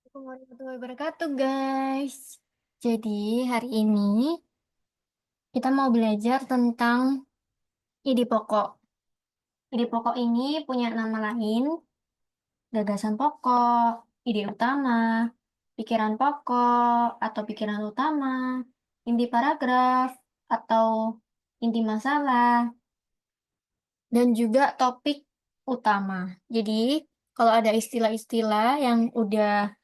Assalamualaikum warahmatullahi wabarakatuh, guys. Jadi, hari ini kita mau belajar tentang ide pokok. Ide pokok ini punya nama lain, gagasan pokok, ide utama, pikiran pokok atau pikiran utama, inti paragraf atau inti masalah, dan juga topik utama. Jadi, kalau ada istilah-istilah yang udah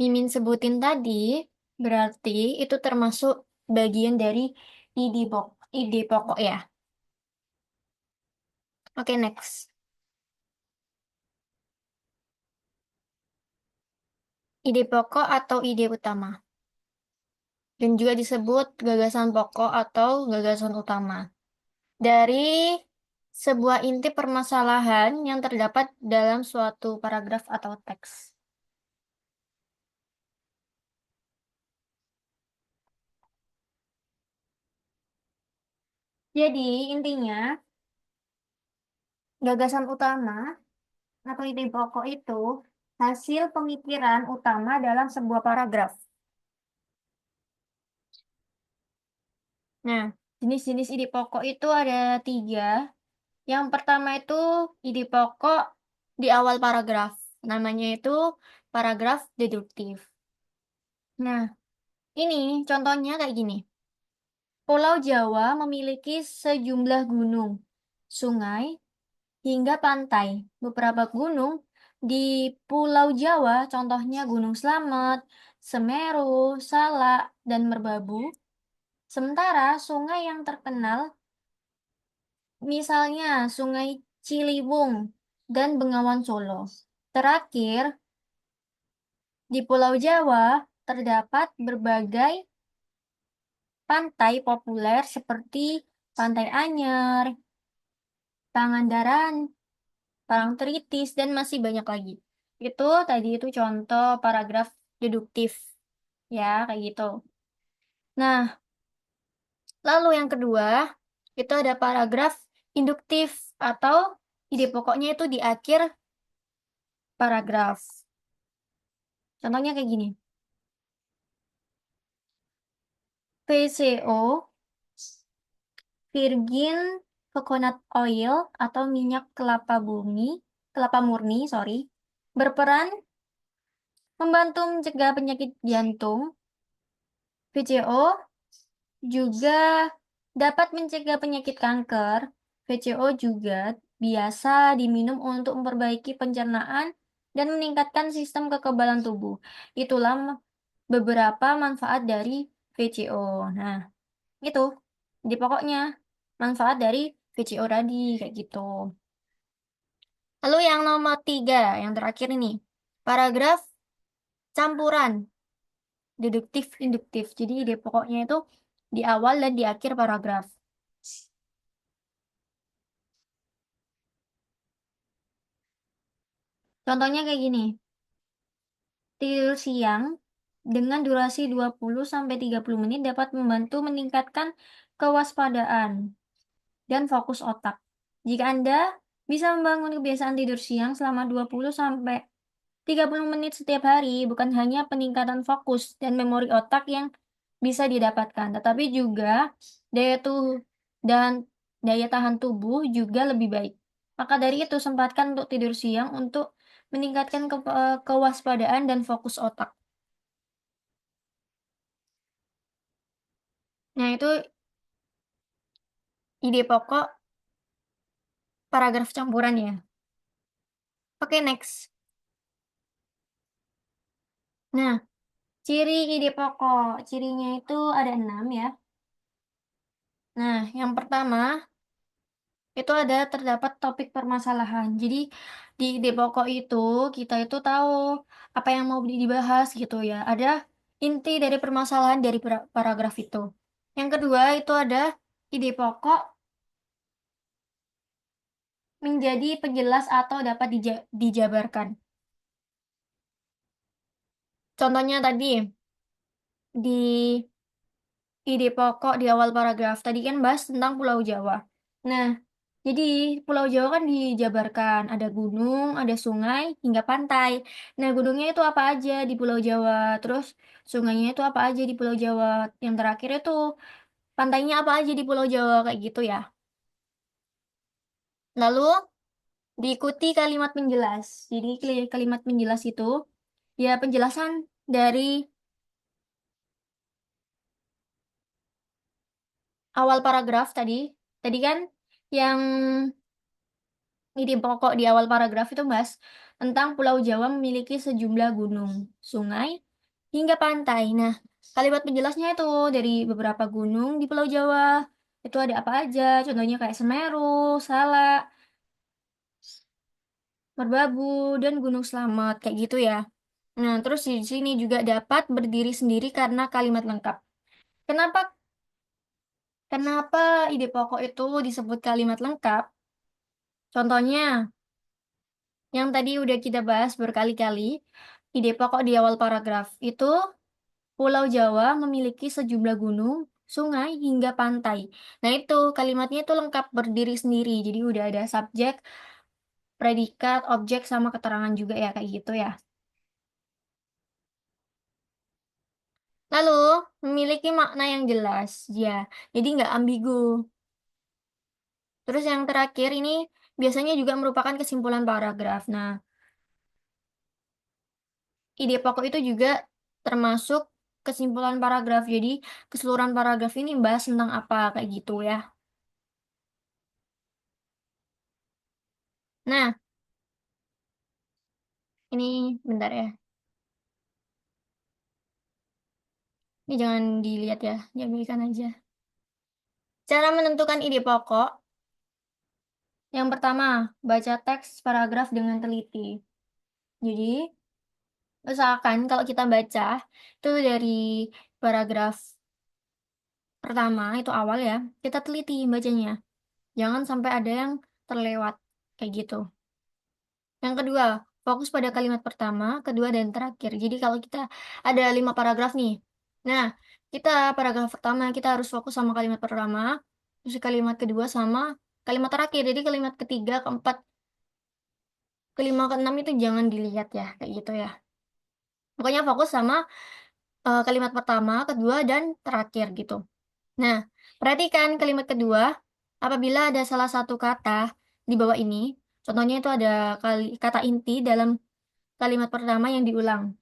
Mimin sebutin tadi, berarti itu termasuk bagian dari ide pokok ya. Oke, next. Ide pokok atau ide utama. Dan juga disebut gagasan pokok atau gagasan utama. Dari sebuah inti permasalahan yang terdapat dalam suatu paragraf atau teks. Jadi, intinya, gagasan utama atau ide pokok itu hasil pemikiran utama dalam sebuah paragraf. Nah, jenis-jenis ide pokok itu ada tiga. Yang pertama itu ide pokok di awal paragraf. Namanya itu paragraf deduktif. Nah, ini contohnya kayak gini. Pulau Jawa memiliki sejumlah gunung, sungai, hingga pantai. Beberapa gunung di Pulau Jawa, contohnya Gunung Slamet, Semeru, Salak, dan Merbabu. Sementara sungai yang terkenal misalnya Sungai Ciliwung dan Bengawan Solo. Terakhir, di Pulau Jawa terdapat berbagai pantai populer seperti Pantai Anyer, Pangandaran, Parangtritis, dan masih banyak lagi. Itu tadi itu contoh paragraf deduktif, ya, kayak gitu. Nah, lalu yang kedua, itu ada paragraf induktif atau ide pokoknya itu di akhir paragraf. Contohnya kayak gini. VCO, Virgin Coconut Oil atau minyak kelapa murni, sorry, berperan membantu mencegah penyakit jantung. VCO juga dapat mencegah penyakit kanker. VCO juga biasa diminum untuk memperbaiki pencernaan dan meningkatkan sistem kekebalan tubuh. Itulah beberapa manfaat dari VCO. Nah, itu. Jadi pokoknya manfaat dari VCO tadi kayak gitu. Lalu yang nomor tiga, yang terakhir ini. Paragraf campuran, deduktif, induktif. Jadi ide pokoknya itu di awal dan di akhir paragraf. Contohnya kayak gini. Tidur siang dengan durasi 20-30 menit dapat membantu meningkatkan kewaspadaan dan fokus otak. Jika Anda bisa membangun kebiasaan tidur siang selama 20 sampai 30 menit setiap hari, bukan hanya peningkatan fokus dan memori otak yang bisa didapatkan, tetapi juga daya tuh dan daya tahan tubuh juga lebih baik. Maka dari itu, sempatkan untuk tidur siang untuk meningkatkan kewaspadaan dan fokus otak. Nah, itu ide pokok paragraf campuran ya. Oke, next. Nah, ciri ide pokok. Cirinya itu ada 6 ya. Nah, yang pertama itu ada terdapat topik permasalahan. Jadi di ide pokok itu kita itu tahu apa yang mau dibahas gitu ya. Ada inti dari permasalahan dari paragraf itu. Yang kedua itu ada ide pokok menjadi penjelas atau dapat dijabarkan. Contohnya tadi di ide pokok di awal paragraf tadi kan bahas tentang Pulau Jawa. Nah, Jadi Pulau Jawa kan dijabarkan, ada gunung, ada sungai, hingga pantai. Nah, gunungnya itu apa aja di Pulau Jawa, terus sungainya itu apa aja di Pulau Jawa. Yang terakhir itu pantainya apa aja di Pulau Jawa, kayak gitu ya. Lalu diikuti kalimat penjelas. Jadi kalimat penjelas itu ya penjelasan dari awal paragraf tadi. Tadi kan yang ide pokok di awal paragraf itu bahas tentang Pulau Jawa memiliki sejumlah gunung, sungai, hingga pantai. Nah, kalimat penjelasnya itu dari beberapa gunung di Pulau Jawa. Itu ada apa aja? Contohnya kayak Semeru, Salak, Merbabu, dan Gunung Slamet, kayak gitu ya. Nah, terus di sini juga dapat berdiri sendiri karena kalimat lengkap. Kenapa Kenapa ide pokok itu disebut kalimat lengkap? Contohnya, yang tadi udah kita bahas berkali-kali, ide pokok di awal paragraf itu Pulau Jawa memiliki sejumlah gunung, sungai, hingga pantai. Nah, itu kalimatnya itu lengkap berdiri sendiri. Jadi udah ada subjek, predikat, objek, sama keterangan juga ya, kayak gitu ya. Lalu, memiliki makna yang jelas. Ya, jadi nggak ambigu. Terus yang terakhir ini biasanya juga merupakan kesimpulan paragraf. Nah, ide pokok itu juga termasuk kesimpulan paragraf. Jadi, keseluruhan paragraf ini bahas tentang apa, kayak gitu ya. Nah, ini bentar ya. Ini jangan dilihat ya, diambilkan aja. Cara menentukan ide pokok. Yang pertama, baca teks paragraf dengan teliti. Jadi, usahakan kalau kita baca, itu dari paragraf pertama, itu awal ya, kita teliti bacanya. Jangan sampai ada yang terlewat, kayak gitu. Yang kedua, fokus pada kalimat pertama, kedua, dan terakhir. Jadi kalau kita ada 5 paragraf nih. Nah, kita paragraf pertama kita harus fokus sama kalimat pertama, terus kalimat kedua sama kalimat terakhir. Jadi kalimat ketiga, keempat, kelima, keenam itu jangan dilihat ya, kayak gitu ya. Pokoknya fokus sama kalimat pertama, kedua, dan terakhir gitu. Nah, perhatikan kalimat kedua, apabila ada salah satu kata di bawah ini, contohnya itu ada kata inti dalam kalimat pertama yang diulang.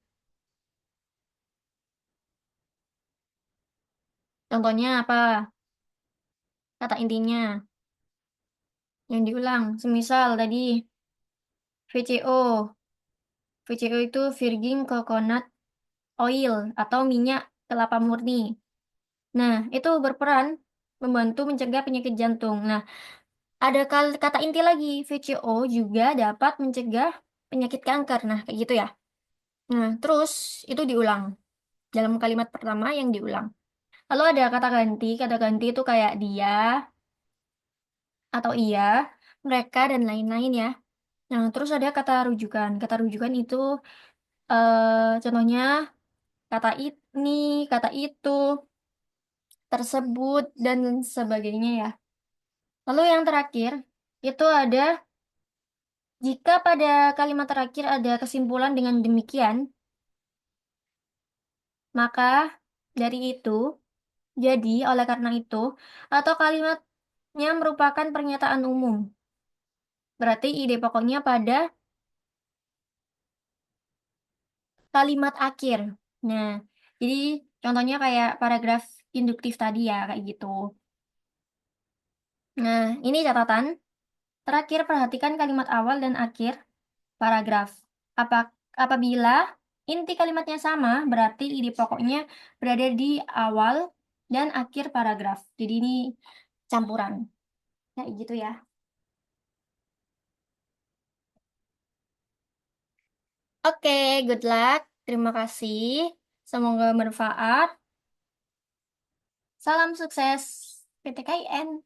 Contohnya apa? Kata intinya yang diulang. Semisal tadi VCO. VCO itu Virgin Coconut Oil atau minyak kelapa murni. Nah, itu berperan membantu mencegah penyakit jantung. Nah, ada kata inti lagi, VCO juga dapat mencegah penyakit kanker. Nah, kayak gitu ya. Nah, terus itu diulang dalam kalimat pertama yang diulang. Lalu ada kata ganti itu kayak dia atau iya, mereka dan lain-lain ya. Nah, terus ada kata rujukan. Kata rujukan itu contohnya kata ini, kata itu, tersebut, dan sebagainya ya. Lalu yang terakhir, itu ada jika pada kalimat terakhir ada kesimpulan dengan demikian, maka dari itu, jadi oleh karena itu, atau kalimatnya merupakan pernyataan umum. Berarti ide pokoknya pada kalimat akhir. Nah, jadi contohnya kayak paragraf induktif tadi ya, kayak gitu. Nah, ini catatan. Terakhir, perhatikan kalimat awal dan akhir paragraf. Apa, apabila inti kalimatnya sama, berarti ide pokoknya berada di awal dan akhir paragraf. Jadi ini campuran. Kayak gitu ya. Oke, good luck. Terima kasih. Semoga bermanfaat. Salam sukses PTKIN.